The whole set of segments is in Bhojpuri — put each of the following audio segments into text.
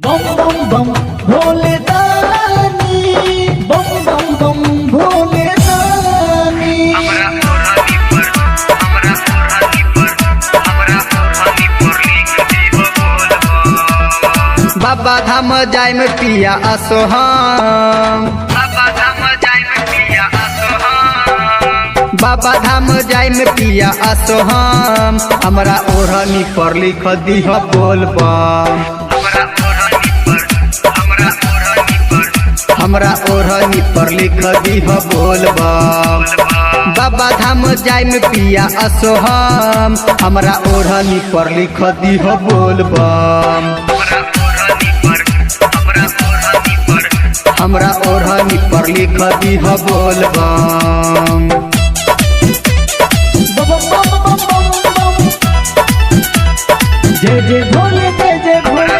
बम बम बम भोले दानी, बम बम बम भोले दानी। हमरा ओढ़नी पर लिख दीहो बोलबम। बाबा धाम जाय में पिया असोहम, बाबा धाम जाय में पिया असोहम। बाबा धाम जाय में पिया असोहम। हमरा ओढ़नी पर लिख दीह बोलबम, हमरा ओढ़नी पर लिख दीह बोलबम। बाबा धाम जाय में पिया असोहम। हमरा ओढ़नी पर लिख दीह बोलबम, हमरा ओढ़नी पर लिख दीह बोलबम। बम बम बम बम बम, जय जय भोले, जय जय भोले।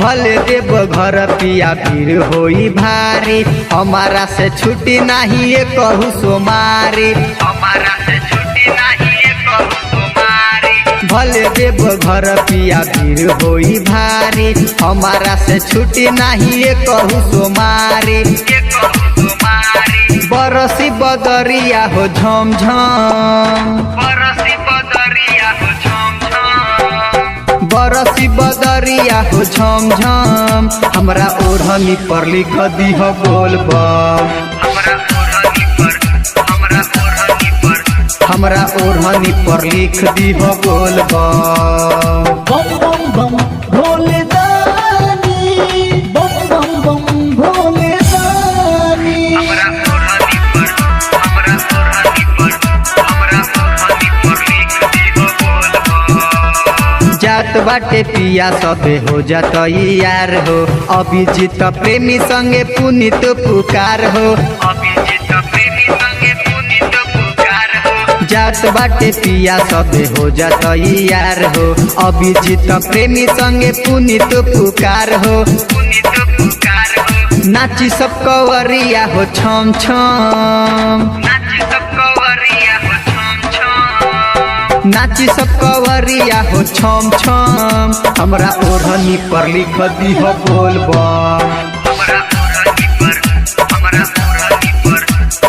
भले देव घर पिया भीड़ होई भारी। हमारा से छुट्टी नहीं ये कहू सोमारी, हमारा से छुट्टी नहीं ये कहू तुम्हारी। भले देव घर पिया भीड़ होई भारी। हमारा से छुट्टी नहीं ये कहू सोमारी। ये कहू तुम्हारी। बरसी बदरिया हो झम झम, बरसी बदरिया हो झम झम। बरसी बदरिया हो झम झम। हमरा ओढ़नी पर लिख दीह बोलबम, हमरा ओढ़नी पर लिख दीह बोलबम। बम बम बम भोले दानी, बम बम बम भोले दानी। जात बाटे पिया सबे हो जात यार हो। अभिजीत प्रेमी संगे पुनीत पुकार हो, जात बाटे पिया सबे हो जात यार हो। अभिजीत प्रेमी संगे पुनीत पुकार हो। नाची सब कवरिया हो छम छम, नाची सब कवरिया हो छम छम। हमरा ओढ़नी पर लिख दीह बोलबम,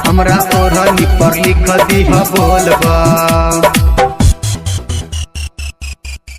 हमरा ओढ़नी पर लिख दीह बोलबम।